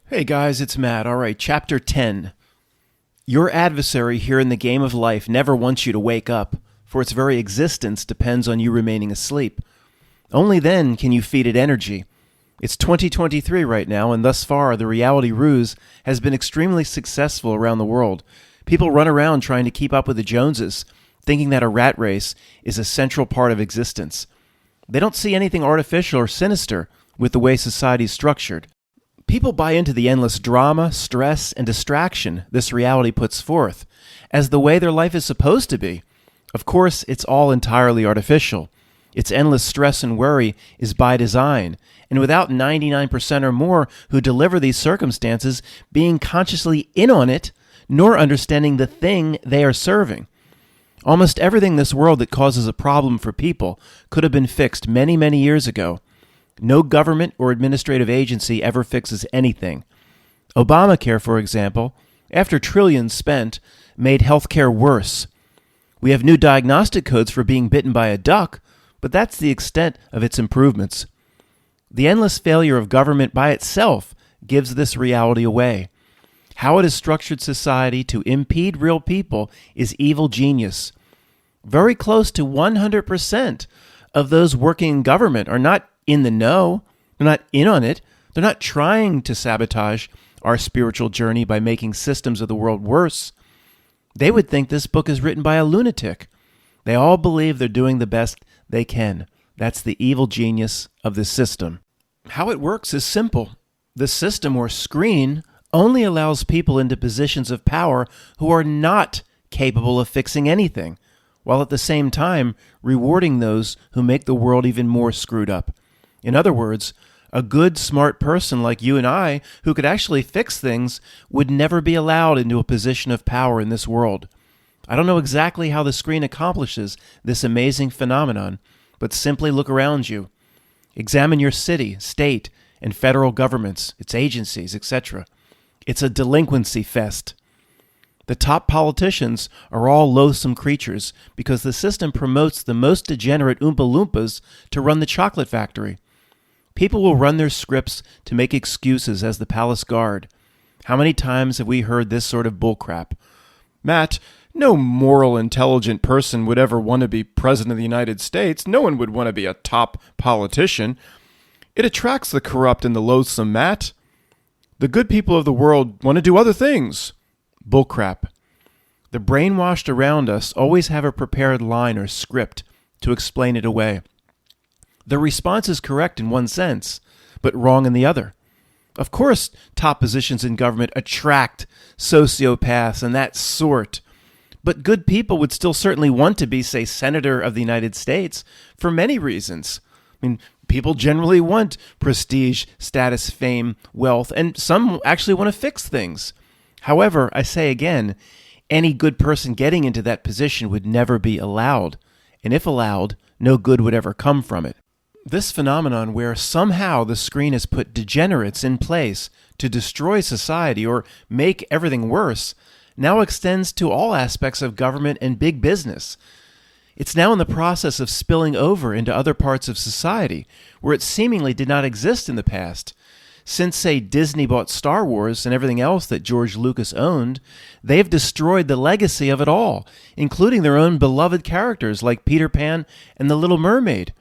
Hey guys, it's Matt. All right, Chapter 10. Your adversary here in the game of life never wants you to wake up, for its very existence depends on you remaining asleep. Only then can you feed it energy. It's 2023 right now, and thus far the reality ruse has been extremely successful around the world. People run around trying to keep up with the Joneses, thinking that a rat race is a central part of existence. They don't see anything artificial or sinister with the way society's structured. People buy into the endless drama, stress, and distraction this reality puts forth as the way their life is supposed to be. Of course, it's all entirely artificial. Its endless stress and worry is by design, and without 99% or more who deliver these circumstances being consciously in on it, nor understanding the thing they are serving. Almost everything in this world that causes a problem for people could have been fixed many, many years ago. No government or administrative agency ever fixes anything. Obamacare, for example, after trillions spent, made healthcare worse. We have new diagnostic codes for being bitten by a duck, but that's the extent of its improvements. The endless failure of government by itself gives this reality away. How it has structured society to impede real people is evil genius. Very close to 100% of those working in government are not in the know. They're not in on it. They're not trying to sabotage our spiritual journey by making systems of the world worse. They would think this book is written by a lunatic. They all believe they're doing the best they can. That's the evil genius of this system. How it works is simple. The system or screen only allows people into positions of power who are not capable of fixing anything, while at the same time rewarding those who make the world even more screwed up. In other words, a good, smart person like you and I who could actually fix things would never be allowed into a position of power in this world. I don't know exactly how the screen accomplishes this amazing phenomenon, but simply look around you. Examine your city, state, and federal governments, its agencies, etc. It's a delinquency fest. The top politicians are all loathsome creatures because the system promotes the most degenerate Oompa Loompas to run the chocolate factory. People will run their scripts to make excuses as the palace guard. How many times have we heard this sort of bullcrap? Matt, no moral, intelligent person would ever want to be president of the United States. No one would want to be a top politician. It attracts the corrupt and the loathsome, Matt. The good people of the world want to do other things. Bullcrap. The brainwashed around us always have a prepared line or script to explain it away. The response is correct in one sense, but wrong in the other. Of course, top positions in government attract sociopaths and that sort, but good people would still certainly want to be, say, Senator of the United States for many reasons. I mean, people generally want prestige, status, fame, wealth, and some actually want to fix things. However, I say again, any good person getting into that position would never be allowed, and if allowed, no good would ever come from it. This phenomenon where somehow the screen has put degenerates in place to destroy society or make everything worse now extends to all aspects of government and big business. It's now in the process of spilling over into other parts of society where it seemingly did not exist in the past. Since, say, Disney bought Star Wars and everything else that George Lucas owned, they've destroyed the legacy of it all, including their own beloved characters like Peter Pan and the Little Mermaid.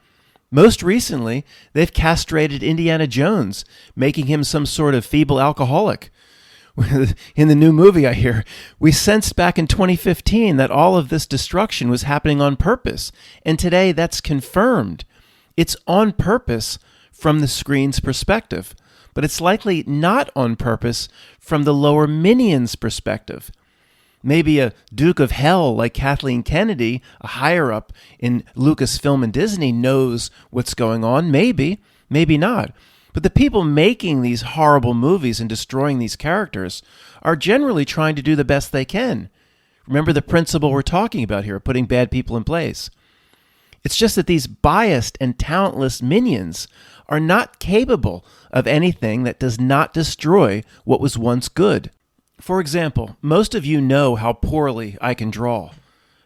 Most recently, they've castrated Indiana Jones, making him some sort of feeble alcoholic. In the new movie, I hear, we sensed back in 2015 that all of this destruction was happening on purpose, and today that's confirmed. It's on purpose from the screen's perspective, but it's likely not on purpose from the lower minions' perspective. Maybe a Duke of Hell like Kathleen Kennedy, a higher-up in Lucasfilm and Disney, knows what's going on. Maybe, maybe not. But the people making these horrible movies and destroying these characters are generally trying to do the best they can. Remember the principle we're talking about here, putting bad people in place. It's just that these biased and talentless minions are not capable of anything that does not destroy what was once good. For example, most of you know how poorly I can draw.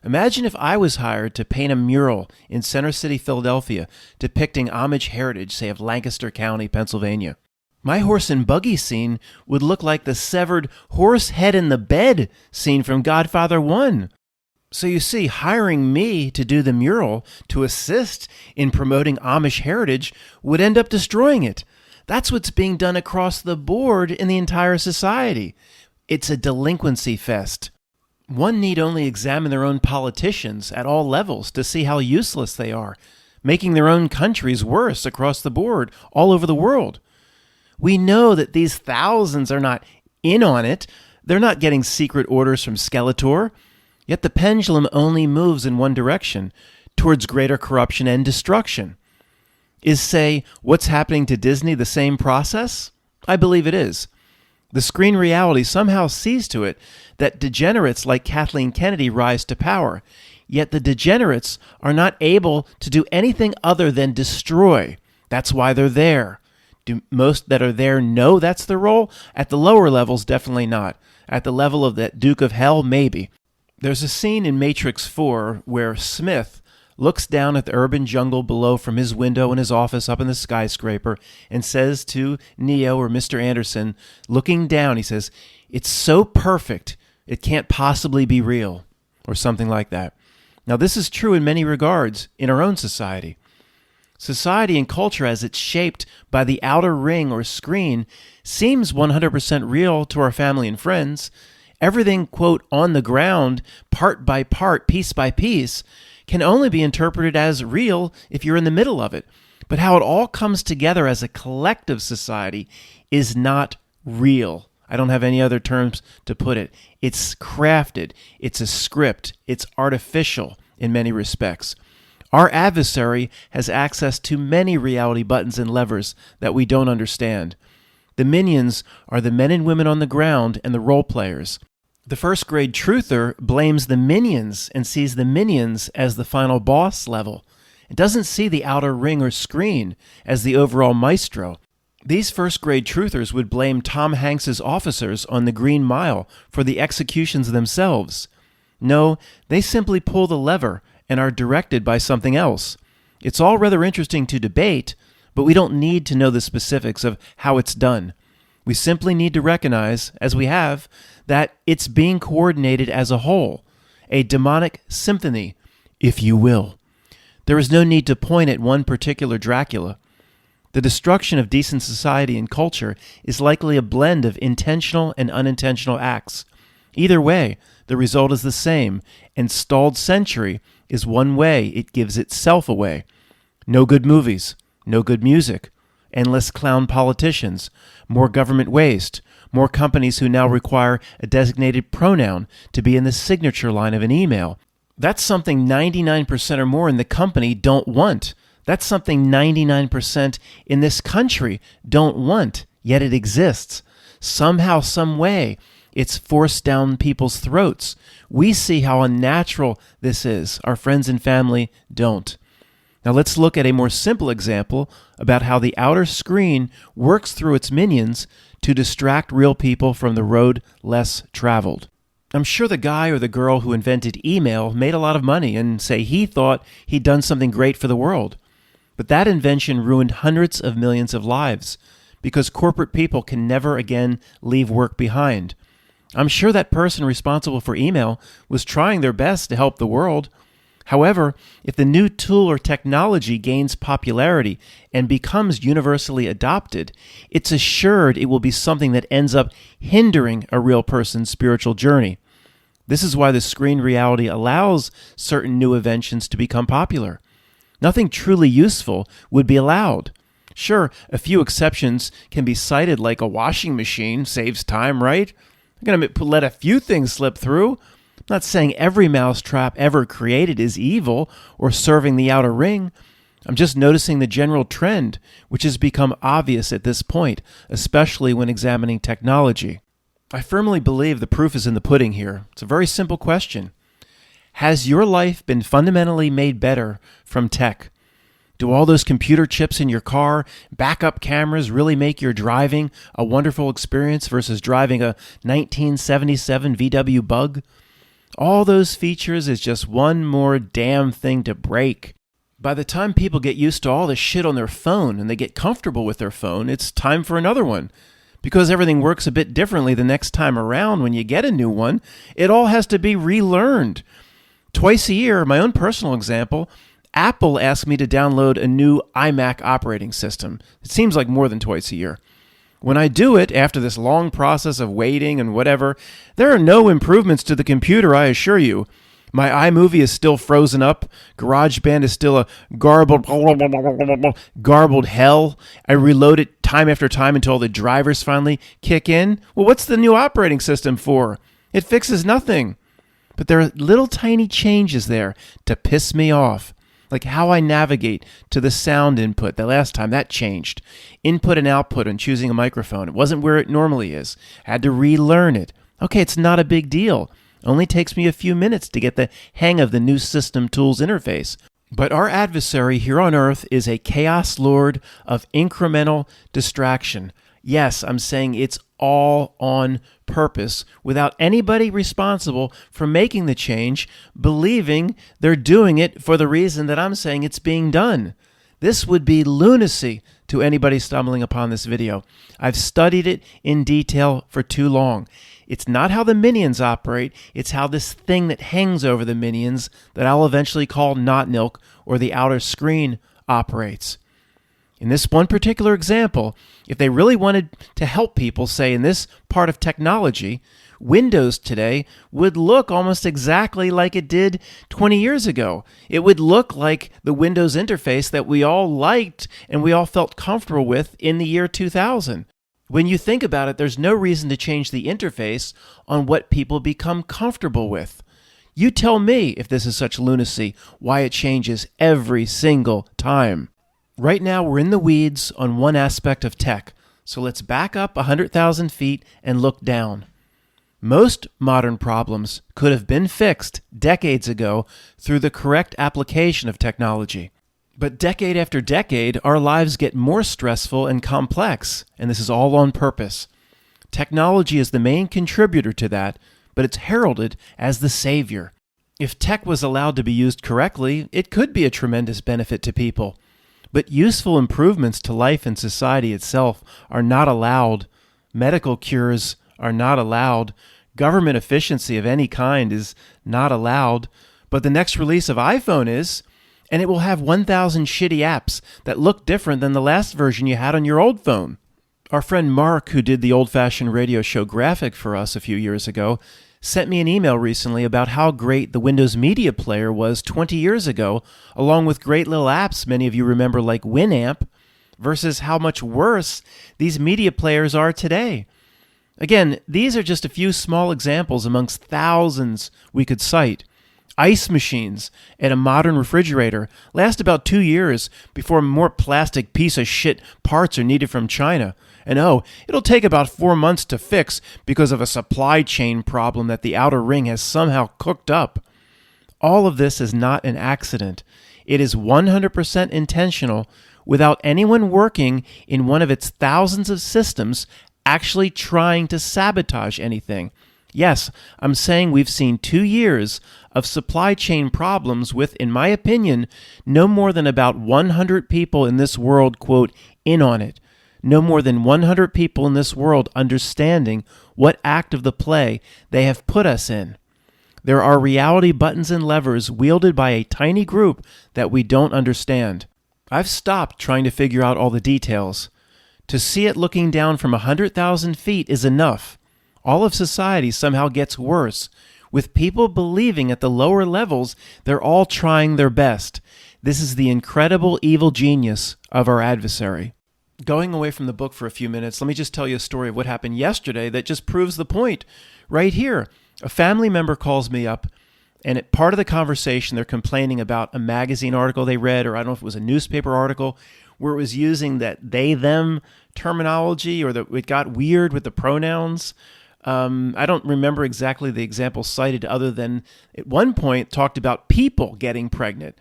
Imagine if I was hired to paint a mural in Center City, Philadelphia, depicting Amish heritage, say of Lancaster County, Pennsylvania. My horse and buggy scene would look like the severed horse head in the bed scene from Godfather 1. So you see, hiring me to do the mural to assist in promoting Amish heritage would end up destroying it. That's what's being done across the board in the entire society. It's a delinquency fest. One need only examine their own politicians at all levels to see how useless they are, making their own countries worse across the board all over the world. We know that these thousands are not in on it. They're not getting secret orders from Skeletor. Yet the pendulum only moves in one direction, towards greater corruption and destruction. Is, say, what's happening to Disney the same process? I believe it is. The screen reality somehow sees to it that degenerates like Kathleen Kennedy rise to power, yet the degenerates are not able to do anything other than destroy. That's why they're there. Do most that are there know that's their role? At the lower levels, definitely not. At the level of that Duke of Hell, maybe. There's a scene in Matrix 4 where Smith looks down at the urban jungle below from his window in his office up in the skyscraper and says to Neo or Mr. Anderson, looking down, he says, "It's so perfect, it can't possibly be real," or something like that. Now, this is true in many regards in our own society. Society and culture as it's shaped by the outer ring or screen seems 100% real to our family and friends. Everything, quote, on the ground, part by part, piece by piece, can only be interpreted as real if you're in the middle of it. But how it all comes together as a collective society is not real. I don't have any other terms to put it. It's crafted. It's a script. It's artificial in many respects. Our adversary has access to many reality buttons and levers that we don't understand. The minions are the men and women on the ground and the role players. The first grade truther blames the minions and sees the minions as the final boss level. It doesn't see the outer ring or screen as the overall maestro. These first grade truthers would blame Tom Hanks's officers on the Green Mile for the executions themselves. No, they simply pull the lever and are directed by something else. It's all rather interesting to debate, but we don't need to know the specifics of how it's done. We simply need to recognize, as we have, that it's being coordinated as a whole, a demonic symphony, if you will. There is no need to point at one particular Dracula. The destruction of decent society and culture is likely a blend of intentional and unintentional acts. Either way, the result is the same, and stalled century is one way it gives itself away. No good movies, no good music, endless clown politicians, more government waste, more companies who now require a designated pronoun to be in the signature line of an email. That's something 99% or more in the company don't want. That's something 99% in this country don't want, yet it exists. Somehow, some way, it's forced down people's throats. We see how unnatural this is. Our friends and family don't. Now let's look at a more simple example about how the outer screen works through its minions to distract real people from the road less traveled. I'm sure the guy or the girl who invented email made a lot of money and say he thought he'd done something great for the world. But that invention ruined hundreds of millions of lives because corporate people can never again leave work behind. I'm sure that person responsible for email was trying their best to help the world. However, if the new tool or technology gains popularity and becomes universally adopted, it's assured it will be something that ends up hindering a real person's spiritual journey. This is why the screen reality allows certain new inventions to become popular. Nothing truly useful would be allowed. Sure, a few exceptions can be cited, like a washing machine saves time, right? I'm going to let a few things slip through. I'm not saying every mousetrap ever created is evil or serving the outer ring. I'm just noticing the general trend, which has become obvious at this point, especially when examining technology. I firmly believe the proof is in the pudding here. It's a very simple question. Has your life been fundamentally made better from tech? Do all those computer chips in your car, backup cameras really make your driving a wonderful experience versus driving a 1977 VW Bug? All those features is just one more damn thing to break. By the time people get used to all the shit on their phone and they get comfortable with their phone, it's time for another one. Because everything works a bit differently the next time around when you get a new one, it all has to be relearned. Twice a year, my own personal example, Apple asks me to download a new iMac operating system. It seems like more than twice a year. When I do it, after this long process of waiting and whatever, there are no improvements to the computer, I assure you. My iMovie is still frozen up. GarageBand is still a garbled hell. I reload it time after time until the drivers finally kick in. Well, what's the new operating system for? It fixes nothing. But there are little tiny changes there to piss me off. Like how I navigate to the sound input. The last time that changed. Input and output on choosing a microphone. It wasn't where it normally is. I had to relearn it. Okay, it's not a big deal. Only takes me a few minutes to get the hang of the new System Tools interface. But our adversary here on Earth is a chaos lord of incremental distraction. Yes, I'm saying it's all on purpose, without anybody responsible for making the change, believing they're doing it for the reason that I'm saying it's being done. This would be lunacy to anybody stumbling upon this video. I've studied it in detail for too long. It's not how the minions operate, it's how this thing that hangs over the minions that I'll eventually call Notnilk or the outer screen operates. In this one particular example, if they really wanted to help people, say in this part of technology, Windows today would look almost exactly like it did 20 years ago. It would look like the Windows interface that we all liked and we all felt comfortable with in the year 2000. When you think about it, there's no reason to change the interface on what people become comfortable with. You tell me, if this is such lunacy, why it changes every single time. Right now, we're in the weeds on one aspect of tech, so let's back up 100,000 feet and look down. Most modern problems could have been fixed decades ago through the correct application of technology. But decade after decade, our lives get more stressful and complex, and this is all on purpose. Technology is the main contributor to that, but it's heralded as the savior. If tech was allowed to be used correctly, it could be a tremendous benefit to people. But useful improvements to life and society itself are not allowed. Medical cures are not allowed. Government efficiency of any kind is not allowed. But the next release of iPhone is, and it will have 1,000 shitty apps that look different than the last version you had on your old phone. Our friend Mark, who did the old-fashioned radio show graphic for us a few years ago, sent me an email recently about how great the Windows Media Player was 20 years ago, along with great little apps many of you remember like Winamp, versus how much worse these media players are today. Again, these are just a few small examples amongst thousands we could cite. Ice machines and a modern refrigerator last about 2 years before more plastic piece of shit parts are needed from China. And it'll take about 4 months to fix because of a supply chain problem that the outer ring has somehow cooked up. All of this is not an accident. It is 100% intentional without anyone working in one of its thousands of systems actually trying to sabotage anything. Yes, I'm saying we've seen 2 years of supply chain problems with, in my opinion, no more than about 100 people in this world, quote, in on it. No more than 100 people in this world understanding what act of the play they have put us in. There are reality buttons and levers wielded by a tiny group that we don't understand. I've stopped trying to figure out all the details. To see it looking down from 100,000 feet is enough. All of society somehow gets worse, with people believing at the lower levels they're all trying their best. This is the incredible evil genius of our adversary. Going away from the book for a few minutes, let me just tell you a story of what happened yesterday that just proves the point right here. A family member calls me up, and at part of the conversation, they're complaining about a magazine article they read, or I don't know if it was a newspaper article, where it was using that they-them terminology, or that it got weird with the pronouns. I don't remember exactly the example cited other than at one point talked about people getting pregnant.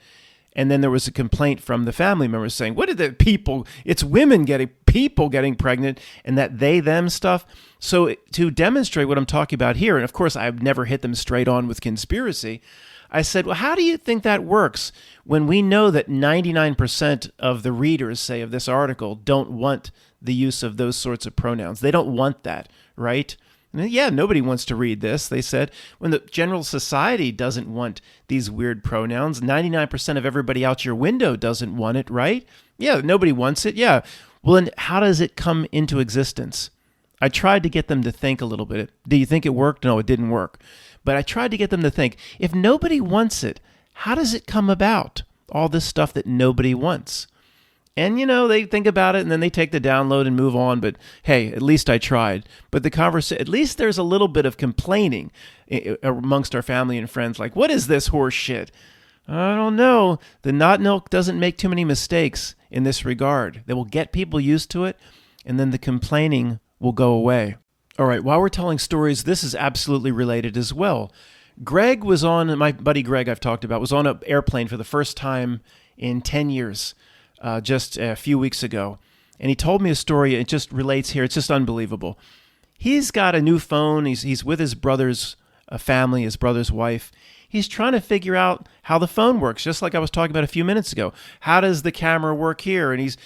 And then there was a complaint from the family members saying, what did the people, it's women people getting pregnant, and that they, them stuff. So to demonstrate what I'm talking about here, and of course I've never hit them straight on with conspiracy, I said, well, how do you think that works when we know that 99% of the readers, say, of this article don't want the use of those sorts of pronouns? They don't want that, right? Yeah, nobody wants to read this, they said. When the general society doesn't want these weird pronouns, 99% of everybody out your window doesn't want it, right? Yeah, nobody wants it, yeah. Well, then how does it come into existence? I tried to get them to think a little bit. Do you think it worked? No, it didn't work. But I tried to get them to think, if nobody wants it, how does it come about? All this stuff that nobody wants. And, they think about it and then they take the download and move on. But hey, at least I tried. But at least there's a little bit of complaining amongst our family and friends. Like, what is this horse shit? I don't know. The Not Milk doesn't make too many mistakes in this regard. They will get people used to it, and then the complaining will go away. All right, while we're telling stories, this is absolutely related as well. Greg was on, my buddy Greg I've talked about, was on an airplane for the first time in 10 years. Just a few weeks ago. And he told me a story. It just relates here. It's just unbelievable. He's got a new phone. He's with his brother's family, his brother's wife. He's trying to figure out how the phone works, just like I was talking about a few minutes ago. How does the camera work here? And he's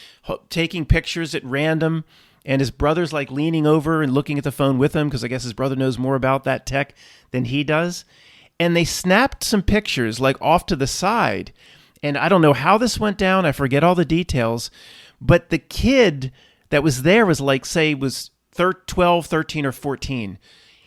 taking pictures at random. And his brother's like leaning over and looking at the phone with him because I guess his brother knows more about that tech than he does. And they snapped some pictures like off to the side. And I don't know how this went down. I forget all the details. But the kid that was there was like, say, was 12, 13, or 14.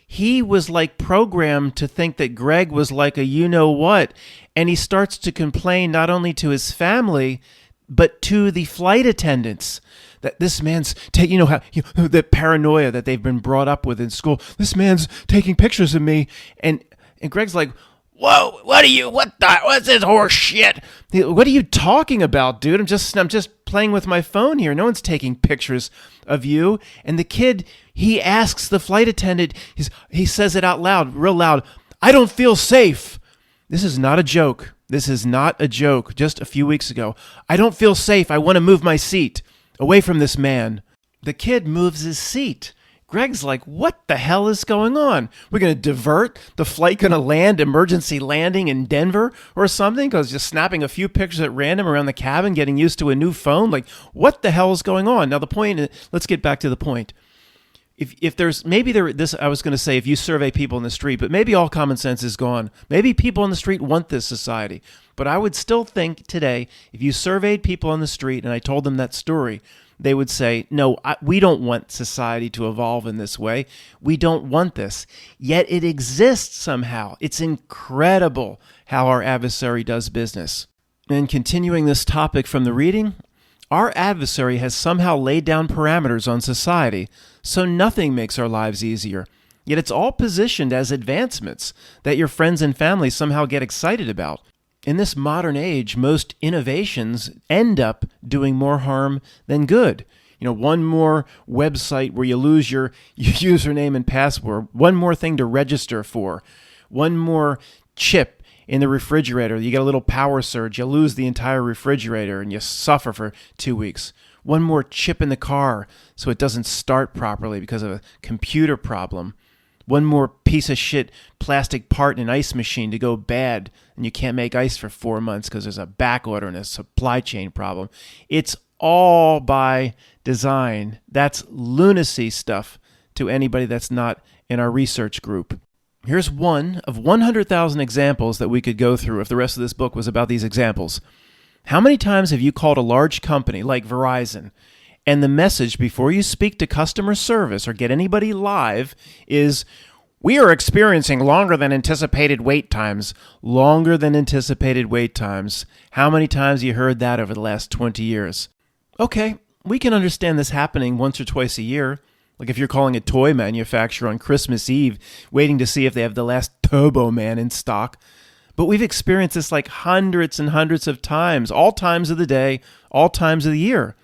He was like programmed to think that Greg was like a you-know-what. And he starts to complain not only to his family, but to the flight attendants. That this man's taking, the paranoia that they've been brought up with in school. This man's taking pictures of me. And Greg's like, whoa, what's this horse shit? What are you talking about, dude? I'm just playing with my phone here. No one's taking pictures of you. And the kid, he asks the flight attendant, he says it out loud, real loud, I don't feel safe. This is not a joke. This is not a joke. Just a few weeks ago. I don't feel safe. I want to move my seat away from this man. The kid moves his seat. Greg's like, what the hell is going on? We're going to divert? The flight going to land, emergency landing in Denver or something? Because just snapping a few pictures at random around the cabin, getting used to a new phone? Like, what the hell is going on? Now, the point, let's get back to the point. If there's, I was going to say if you survey people in the street, but maybe all common sense is gone. Maybe people on the street want this society. But I would still think today, if you surveyed people on the street and I told them that story, they would say, no, we don't want society to evolve in this way. We don't want this. Yet it exists somehow. It's incredible how our adversary does business. And continuing this topic from the reading, our adversary has somehow laid down parameters on society, so nothing makes our lives easier. Yet it's all positioned as advancements that your friends and family somehow get excited about. In this modern age, most innovations end up doing more harm than good. One more website where you lose your username and password, one more thing to register for, one more chip in the refrigerator. You get a little power surge, you lose the entire refrigerator and you suffer for 2 weeks. One more chip in the car so it doesn't start properly because of a computer problem. One more piece of shit plastic part in an ice machine to go bad and you can't make ice for 4 months because there's a back order and a supply chain problem. It's all by design. That's lunacy stuff to anybody that's not in our research group. Here's one of 100,000 examples that we could go through if the rest of this book was about these examples. How many times have you called a large company like Verizon and the message before you speak to customer service or get anybody live is, we are experiencing longer than anticipated wait times. Longer than anticipated wait times. How many times have you heard that over the last 20 years? Okay, we can understand this happening once or twice a year. Like if you're calling a toy manufacturer on Christmas Eve, waiting to see if they have the last Turbo Man in stock. But we've experienced this like hundreds and hundreds of times, all times of the day, all times of the year.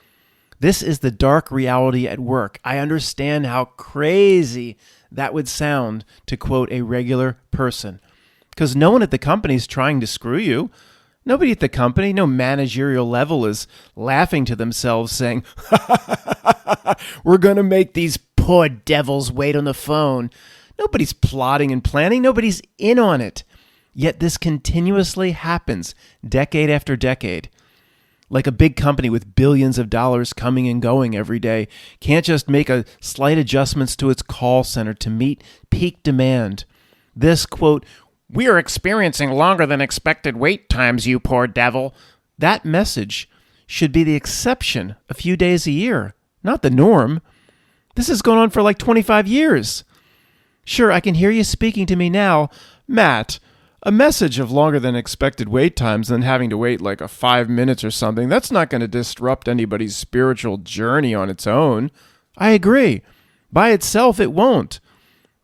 This is the dark reality at work. I understand how crazy that would sound, to quote a regular person. Because no one at the company is trying to screw you. Nobody at the company, no managerial level is laughing to themselves saying, we're going to make these poor devils wait on the phone. Nobody's plotting and planning. Nobody's in on it. Yet this continuously happens decade after decade. Like a big company with billions of dollars coming and going every day can't just make a slight adjustments to its call center to meet peak demand. This, quote, "We are experiencing longer than expected wait times, you poor devil." That message should be the exception a few days a year, not the norm. This has gone on for like 25 years. Sure, I can hear you speaking to me now. Matt, a message of longer than expected wait times than having to wait like 5 minutes or something, that's not going to disrupt anybody's spiritual journey on its own. I agree. By itself, it won't.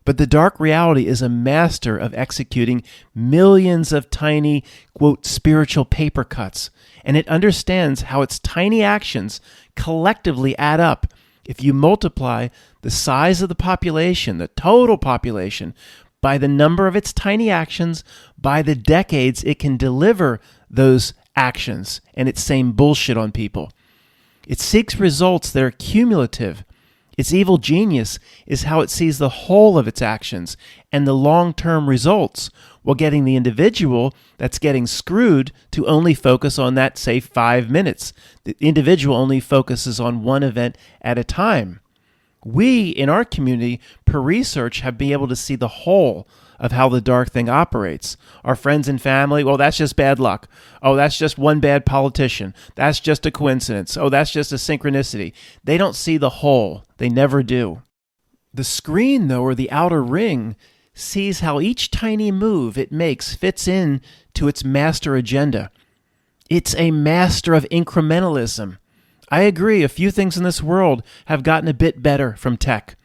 But the dark reality is a master of executing millions of tiny, quote, spiritual paper cuts, and it understands how its tiny actions collectively add up. If you multiply the size of the population, the total population, by the number of its tiny actions, by the decades it can deliver those actions and its same bullshit on people. It seeks results that are cumulative. Its evil genius is how it sees the whole of its actions and the long-term results, while getting the individual that's getting screwed to only focus on that, say, 5 minutes. The individual only focuses on one event at a time. We, in our community, per research, have been able to see the whole of how the dark thing operates. Our friends and family, well, that's just bad luck. Oh, that's just one bad politician. That's just a coincidence. Oh, that's just a synchronicity. They don't see the whole. They never do. The screen, though, or the outer ring, sees how each tiny move it makes fits in to its master agenda. It's a master of incrementalism. I agree, a few things in this world have gotten a bit better from tech.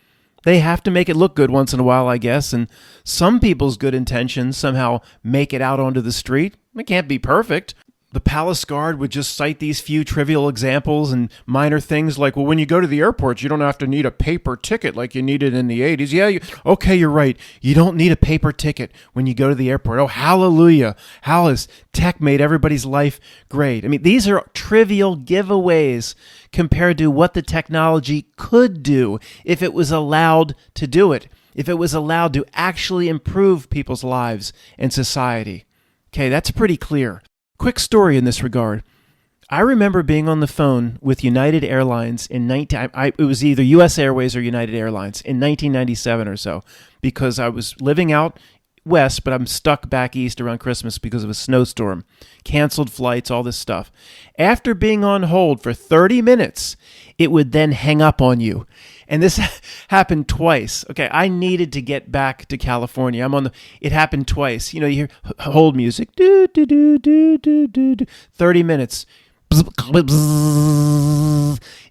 They have to make it look good once in a while, I guess, and some people's good intentions somehow make it out onto the street. It can't be perfect. The Palace Guard would just cite these few trivial examples and minor things like, well, when you go to the airport, you don't have to need a paper ticket like you needed in the 80s. Yeah, okay, you're right. You don't need a paper ticket when you go to the airport. Oh, hallelujah. How has tech made everybody's life great? I mean, these are trivial giveaways compared to what the technology could do if it was allowed to do it, if it was allowed to actually improve people's lives and society. Okay, that's pretty clear. Quick story in this regard. I remember being on the phone with United Airlines it was either U.S. Airways or United Airlines in 1997 or so, because I was living out west, but I'm stuck back east around Christmas because of a snowstorm. Canceled flights, all this stuff. After being on hold for 30 minutes, it would then hang up on you. And this happened twice. Okay, I needed to get back to California. It happened twice. You know, you hear hold music. 30 minutes.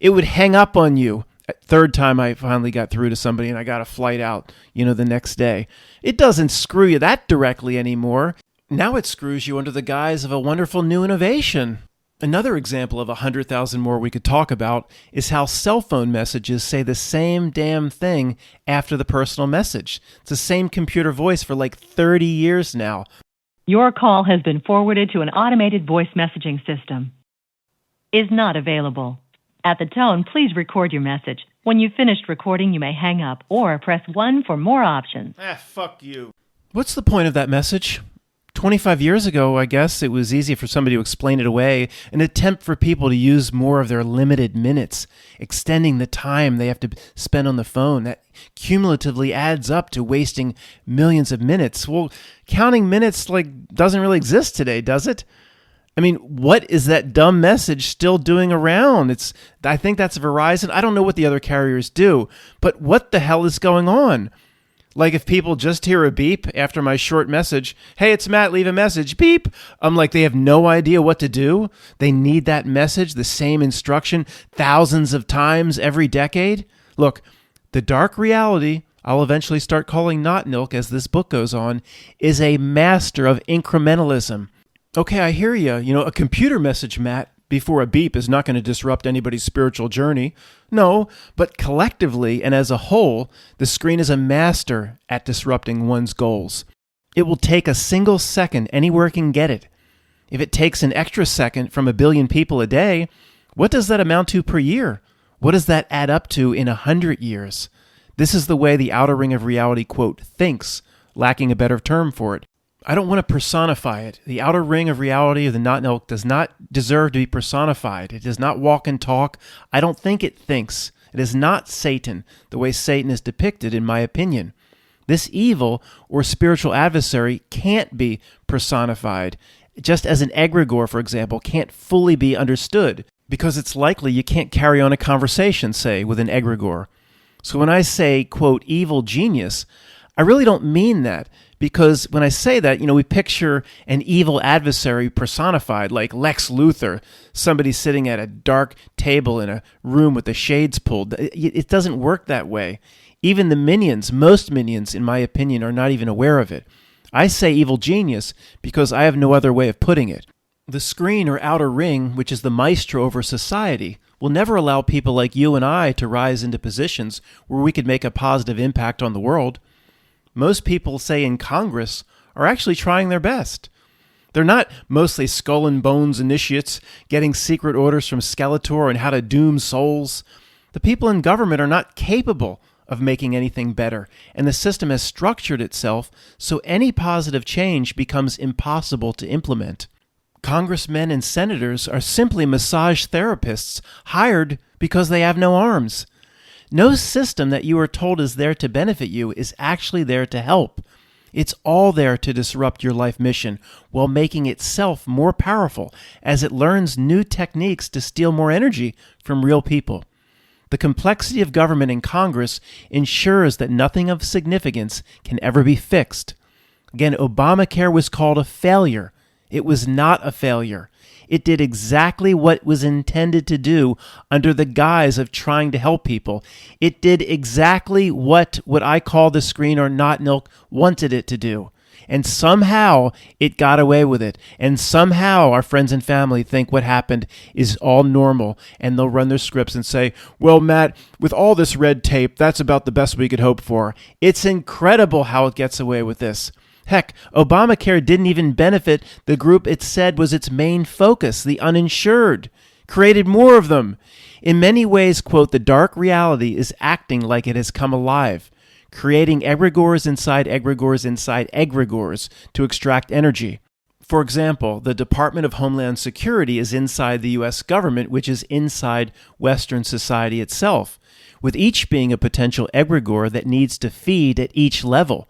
It would hang up on you. Third time I finally got through to somebody and I got a flight out, the next day. It doesn't screw you that directly anymore. Now it screws you under the guise of a wonderful new innovation. Another example of 100,000 more we could talk about is how cell phone messages say the same damn thing after the personal message. It's the same computer voice for like 30 years now. Your call has been forwarded to an automated voice messaging system. Is not available. At the tone, please record your message. When you've finished recording, you may hang up or press 1 for more options. Fuck you. What's the point of that message? 25 years ago, I guess, it was easy for somebody to explain it away, an attempt for people to use more of their limited minutes, extending the time they have to spend on the phone. That cumulatively adds up to wasting millions of minutes. Well, counting minutes doesn't really exist today, does it? I mean, what is that dumb message still doing around? I think that's Verizon. I don't know what the other carriers do, but what the hell is going on? Like if people just hear a beep after my short message, hey, it's Matt, leave a message, beep. I'm like, they have no idea what to do. They need that message, the same instruction, thousands of times every decade. Look, the dark reality, I'll eventually start calling Not Nilk as this book goes on, is a master of incrementalism. Okay, I hear you. A computer message, Matt, before a beep is not going to disrupt anybody's spiritual journey. No, but collectively and as a whole, the screen is a master at disrupting one's goals. It will take a single second anywhere it can get it. If it takes an extra second from 1 billion people a day, what does that amount to per year? What does that add up to in 100 years? This is the way the outer ring of reality, quote, thinks, lacking a better term for it. I don't want to personify it. The outer ring of reality of the not elk does not deserve to be personified. It does not walk and talk. I don't think it thinks. It is not Satan, the way Satan is depicted, in my opinion. This evil or spiritual adversary can't be personified, just as an egregore, for example, can't fully be understood, because it's likely you can't carry on a conversation, say, with an egregore. So when I say, quote, evil genius, I really don't mean that, because when I say that, we picture an evil adversary personified, like Lex Luthor, somebody sitting at a dark table in a room with the shades pulled. It doesn't work that way. Even the minions, most minions, in my opinion, are not even aware of it. I say evil genius because I have no other way of putting it. The screen or outer ring, which is the maestro over society, will never allow people like you and I to rise into positions where we could make a positive impact on the world. Most people, say in Congress, are actually trying their best. They're not mostly skull and bones initiates getting secret orders from Skeletor on how to doom souls. The people in government are not capable of making anything better, and the system has structured itself so any positive change becomes impossible to implement. Congressmen and senators are simply massage therapists hired because they have no arms. No system that you are told is there to benefit you is actually there to help. It's all there to disrupt your life mission while making itself more powerful as it learns new techniques to steal more energy from real people. The complexity of government and Congress ensures that nothing of significance can ever be fixed. Again, Obamacare was called a failure. It was not a failure. It did exactly what it was intended to do under the guise of trying to help people. It did exactly what I call the screen or not milk wanted it to do. And somehow it got away with it. And somehow our friends and family think what happened is all normal. And they'll run their scripts and say, well, Matt, with all this red tape, that's about the best we could hope for. It's incredible how it gets away with this. Heck, Obamacare didn't even benefit the group it said was its main focus, the uninsured. Created more of them. In many ways, quote, the dark reality is acting like it has come alive, creating egregores inside egregores to extract energy. For example, the Department of Homeland Security is inside the U.S. government, which is inside Western society itself, with each being a potential egregore that needs to feed at each level.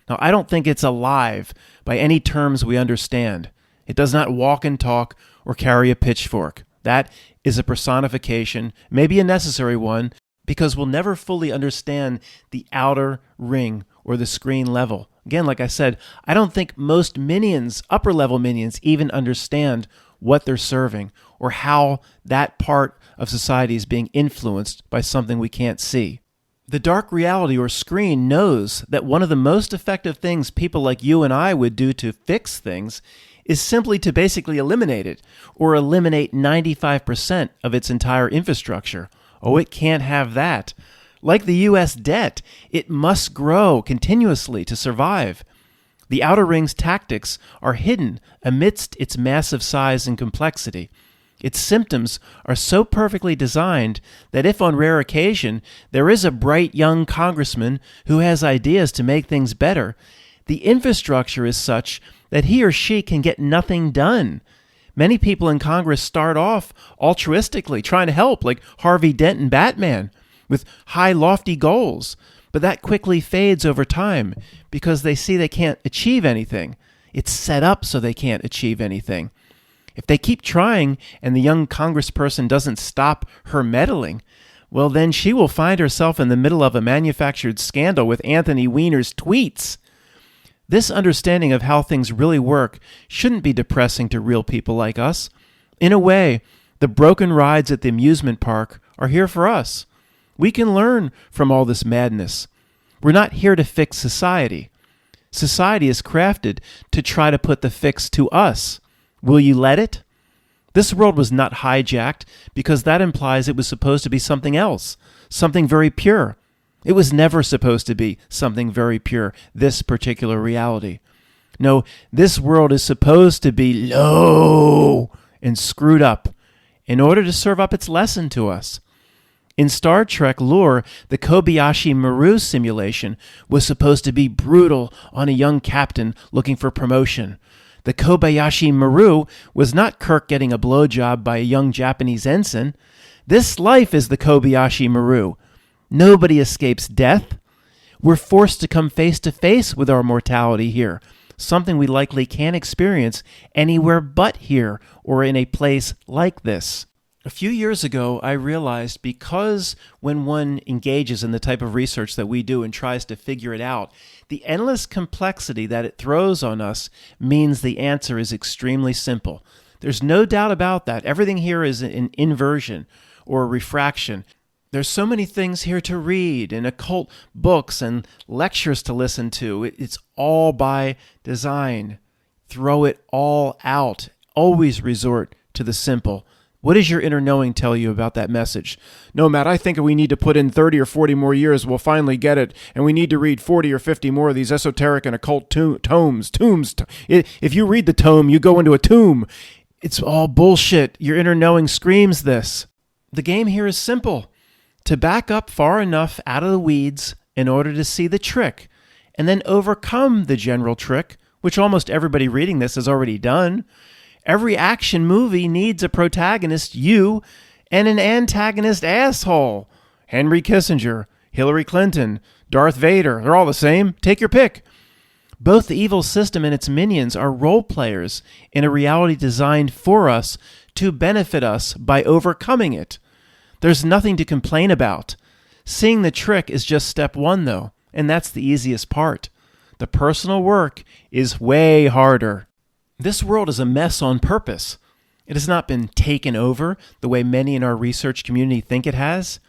Now, I don't think it's alive by any terms we understand. It does not walk and talk or carry a pitchfork. That is a personification, maybe a necessary one, because we'll never fully understand the outer ring or the screen level. Again, like I said, I don't think most minions, upper-level minions, even understand what they're serving or how that part of society is being influenced by something we can't see. The dark reality or screen knows that one of the most effective things people like you and I would do to fix things is simply to basically eliminate it or eliminate 95% of its entire infrastructure. Oh, it can't have that. Like the U.S. debt, it must grow continuously to survive. The outer ring's tactics are hidden amidst its massive size and complexity. Its symptoms are so perfectly designed that if on rare occasion there is a bright young congressman who has ideas to make things better, the infrastructure is such that he or she can get nothing done. Many people in Congress start off altruistically, trying to help, like Harvey Dent and Batman, with high, lofty goals. But that quickly fades over time because they see they can't achieve anything. It's set up so they can't achieve anything. If they keep trying and the young congressperson doesn't stop her meddling, well, then she will find herself in the middle of a manufactured scandal with Anthony Weiner's tweets. This understanding of how things really work shouldn't be depressing to real people like us. In a way, the broken rides at the amusement park are here for us. We can learn from all this madness. We're not here to fix society. Society is crafted to try to put the fix to us. Will you let it? This world was not hijacked because that implies it was supposed to be something else, something very pure. It was never supposed to be something very pure, this particular reality. No, this world is supposed to be low and screwed up in order to serve up its lesson to us. In Star Trek lore, the Kobayashi Maru simulation was supposed to be brutal on a young captain looking for promotion. The Kobayashi Maru was not Kirk getting a blowjob by a young Japanese ensign. This life is the Kobayashi Maru. Nobody escapes death. We're forced to come face to face with our mortality here, something we likely can't experience anywhere but here or in a place like this. A few years ago, I realized because when one engages in the type of research that we do and tries to figure it out, the endless complexity that it throws on us means the answer is extremely simple. There's no doubt about that. Everything here is an inversion or a refraction. There's so many things here to read and occult books and lectures to listen to. It's all by design. Throw it all out. Always resort to the simple. What does your inner knowing tell you about that message? No, Matt, I think we need to put in 30 or 40 more years. We'll finally get it. And we need to read 40 or 50 more of these esoteric and occult tomes. If you read the tome, you go into a tomb. It's all bullshit. Your inner knowing screams this. The game here is simple. To back up far enough out of the weeds in order to see the trick, and then overcome the general trick, which almost everybody reading this has already done. Every action movie needs a protagonist, you, and an antagonist asshole. Henry Kissinger, Hillary Clinton, Darth Vader, they're all the same. Take your pick. Both the evil system and its minions are role players in a reality designed for us to benefit us by overcoming it. There's nothing to complain about. Seeing the trick is just step one, though, and that's the easiest part. The personal work is way harder. This world is a mess on purpose. It has not been taken over the way many in our research community think it has.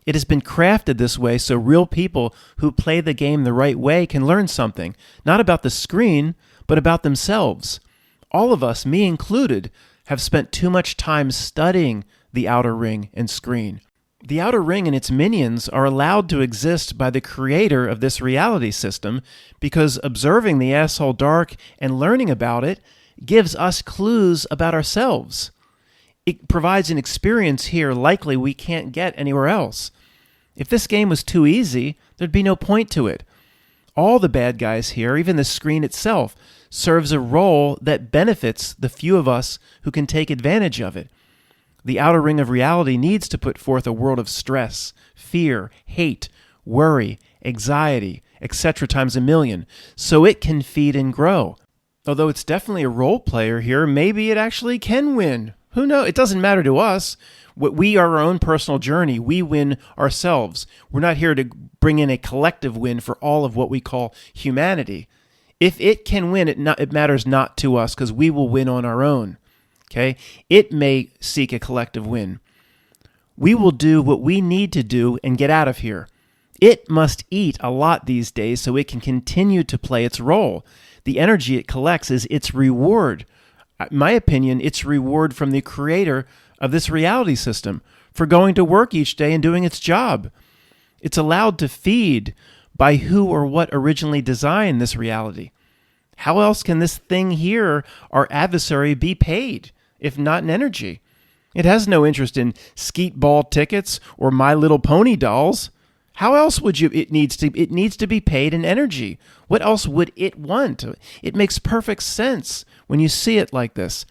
It has been crafted this way so real people who play the game the right way can learn something, not about the screen, but about themselves. All of us, me included, have spent too much time studying the outer ring and screen. The outer ring and its minions are allowed to exist by the creator of this reality system because observing the asshole dark and learning about it gives us clues about ourselves. It provides an experience here likely we can't get anywhere else. If this game was too easy, there'd be no point to it. All the bad guys here, even the screen itself, serves a role that benefits the few of us who can take advantage of it. The outer ring of reality needs to put forth a world of stress, fear, hate, worry, anxiety, etc. times a million, so it can feed and grow. Although it's definitely a role player here, maybe it actually can win. Who knows? It doesn't matter to us. We are our own personal journey. We win ourselves. We're not here to bring in a collective win for all of what we call humanity. If it can win, it matters not to us because we will win on our own. Okay? It may seek a collective win. We will do what we need to do and get out of here. It must eat a lot these days so it can continue to play its role. The energy it collects is its reward. In my opinion, it's reward from the creator of this reality system for going to work each day and doing its job. It's allowed to feed by who or what originally designed this reality. How else can this thing here, our adversary, be paid, if not in energy? It has no interest in skeet ball tickets or My Little Pony dolls. How else would it needs to be paid in energy. What else would it want? It makes perfect sense when you see it like this.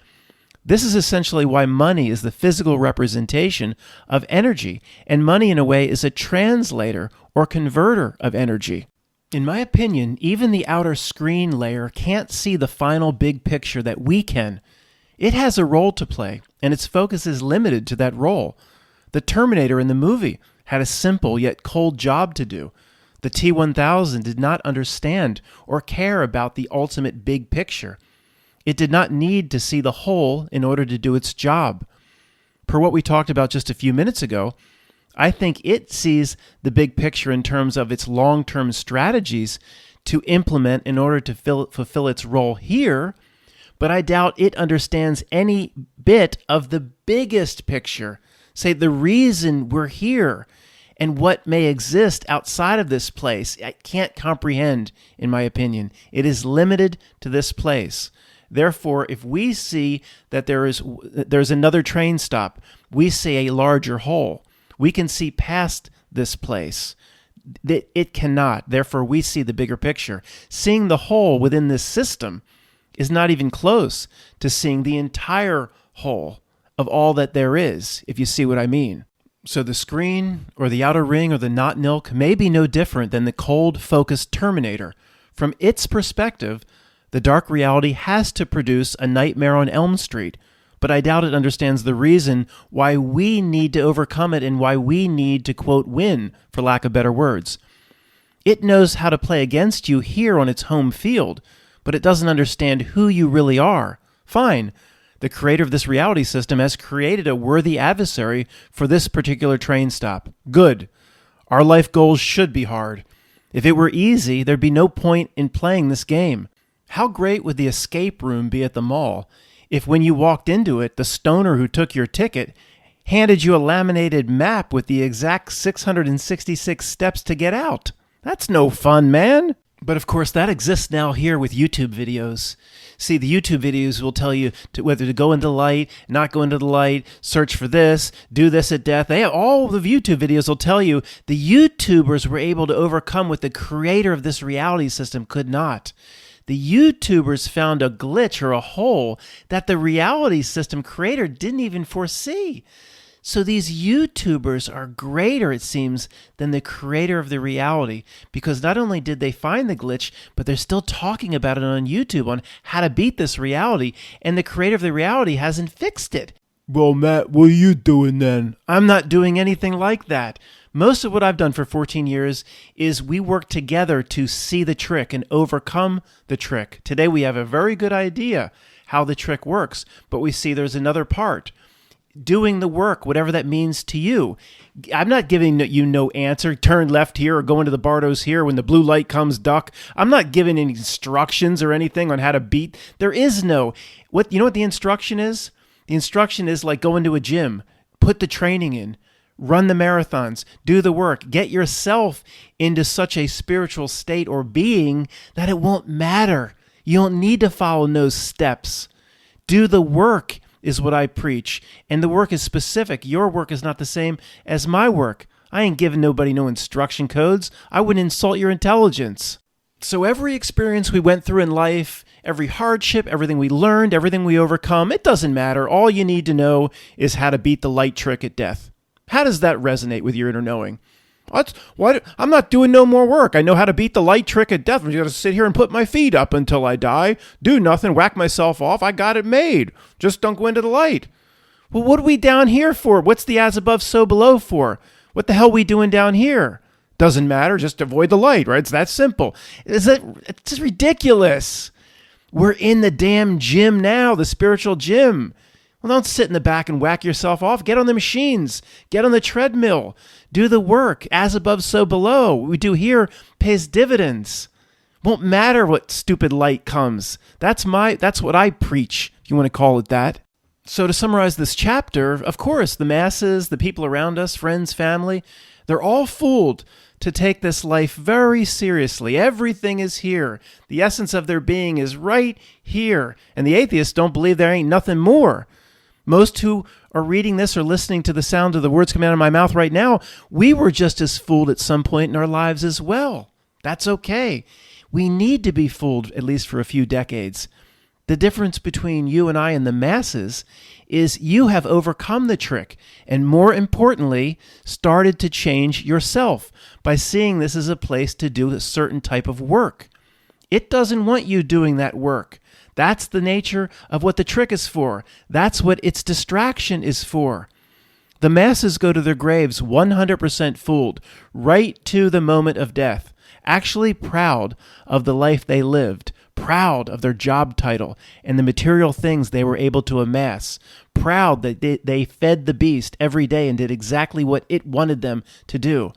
This is essentially why money is the physical representation of energy, and money in a way is a translator or converter of energy. In my opinion, even the outer screen layer can't see the final big picture that we can. It has a role to play, and its focus is limited to that role. The Terminator in the movie had a simple yet cold job to do. The T-1000 did not understand or care about the ultimate big picture. It did not need to see the whole in order to do its job. Per what we talked about just a few minutes ago, I think it sees the big picture in terms of its long-term strategies to implement in order to fulfill its role here, but I doubt it understands any bit of the biggest picture, say the reason we're here, and what may exist outside of this place, I can't comprehend, in my opinion. It is limited to this place. Therefore, if we see that there's another train stop, we see a larger whole. We can see past this place. It cannot. Therefore, we see the bigger picture. Seeing the whole within this system is not even close to seeing the entire whole of all that there is, if you see what I mean. So the screen or the outer ring or the not nilk may be no different than the cold, focused Terminator. From its perspective, the dark reality has to produce a nightmare on Elm Street, but I doubt it understands the reason why we need to overcome it and why we need to, quote, win, for lack of better words. It knows how to play against you here on its home field, but it doesn't understand who you really are. Fine. The creator of this reality system has created a worthy adversary for this particular train stop. Good. Our life goals should be hard. If it were easy, there'd be no point in playing this game. How great would the escape room be at the mall if when you walked into it, the stoner who took your ticket handed you a laminated map with the exact 666 steps to get out? That's no fun, man. But of course, that exists now here with YouTube videos. See, the YouTube videos will tell you whether to go into the light, not go into the light, search for this, do this at death. All the YouTube videos will tell you the YouTubers were able to overcome what the creator of this reality system could not. The YouTubers found a glitch or a hole that the reality system creator didn't even foresee. So these YouTubers are greater, it seems, than the creator of the reality, because not only did they find the glitch, but they're still talking about it on YouTube on how to beat this reality, and the creator of the reality hasn't fixed it. Well, Matt, what are you doing then? I'm not doing anything like that. Most of what I've done for 14 years is we work together to see the trick and overcome the trick. Today we have a very good idea how the trick works, but we see there's another part. Doing the work, whatever that means to you. I'm not giving you no answer. Turn left here or go into the Bardos here. When the blue light comes, duck. I'm not giving any instructions or anything on how to beat. There is no. You know what the instruction is? The instruction is like go into a gym, put the training in, run the marathons, do the work, get yourself into such a spiritual state or being that it won't matter. You don't need to follow no steps. Do the work is what I preach, and the work is specific. Your work is not the same as my work. I ain't giving nobody no instruction codes. I wouldn't insult your intelligence. So every experience we went through in life, every hardship, everything we learned, everything we overcome, it doesn't matter. All you need to know is how to beat the light trick at death. How does that resonate with your inner knowing? I'm not doing no more work. I know how to beat the light trick at death. I'm just going to sit here and put my feet up until I die, do nothing, whack myself off. I got it made. Just don't go into the light. Well, what are we down here for? What's the as above, so below for? What the hell are we doing down here? Doesn't matter. Just avoid the light, right? It's that simple. It's just ridiculous. We're in the damn gym now, the spiritual gym. Well, don't sit in the back and whack yourself off. Get on the machines. Get on the treadmill. Do the work. As above, so below. What we do here pays dividends. Won't matter what stupid light comes. That's what I preach, if you want to call it that. So to summarize this chapter, of course, the masses, the people around us, friends, family, they're all fooled to take this life very seriously. Everything is here. The essence of their being is right here. And the atheists don't believe there ain't nothing more. Most who are reading this or listening to the sound of the words coming out of my mouth right now, we were just as fooled at some point in our lives as well. That's okay. We need to be fooled at least for a few decades. The difference between you and I and the masses is you have overcome the trick and, more importantly, started to change yourself by seeing this as a place to do a certain type of work. It doesn't want you doing that work. That's the nature of what the trick is for. That's what its distraction is for. The masses go to their graves 100% fooled, right to the moment of death, actually proud of the life they lived, proud of their job title and the material things they were able to amass, proud that they fed the beast every day and did exactly what it wanted them to do.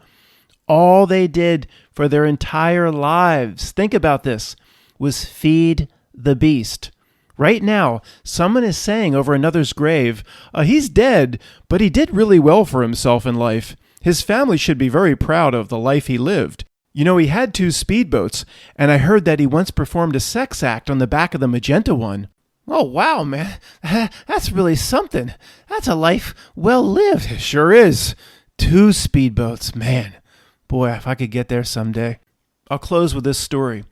All they did for their entire lives, think about this, was feed the beast. Right now, someone is saying over another's grave, he's dead, but he did really well for himself in life. His family should be very proud of the life he lived. You know, he had 2 speedboats, and I heard that he once performed a sex act on the back of the magenta one. Oh, wow, man. That's really something. That's a life well lived. It sure is. 2 speedboats, man. Boy, if I could get there someday. I'll close with this story.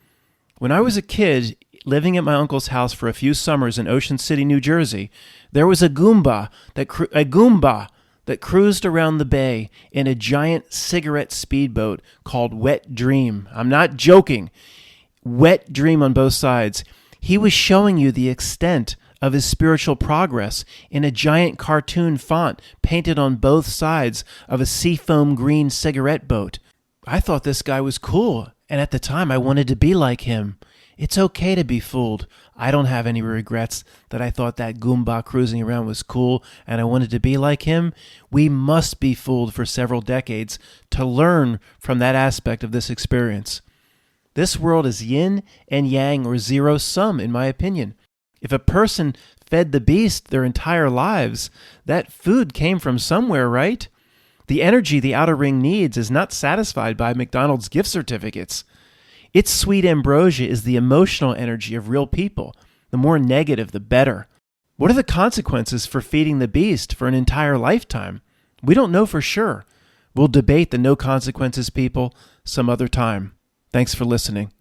When I was a kid, living at my uncle's house for a few summers in Ocean City, New Jersey, there was a Goomba that cruised around the bay in a giant cigarette speedboat called Wet Dream. I'm not joking. Wet Dream on both sides. He was showing you the extent of his spiritual progress in a giant cartoon font painted on both sides of a seafoam green cigarette boat. I thought this guy was cool, and at the time I wanted to be like him. It's okay to be fooled. I don't have any regrets that I thought that Goomba cruising around was cool and I wanted to be like him. We must be fooled for several decades to learn from that aspect of this experience. This world is yin and yang or zero sum, in my opinion. If a person fed the beast their entire lives, that food came from somewhere, right? The energy the outer ring needs is not satisfied by McDonald's gift certificates. Its sweet ambrosia is the emotional energy of real people. The more negative, the better. What are the consequences for feeding the beast for an entire lifetime? We don't know for sure. We'll debate the no consequences people some other time. Thanks for listening.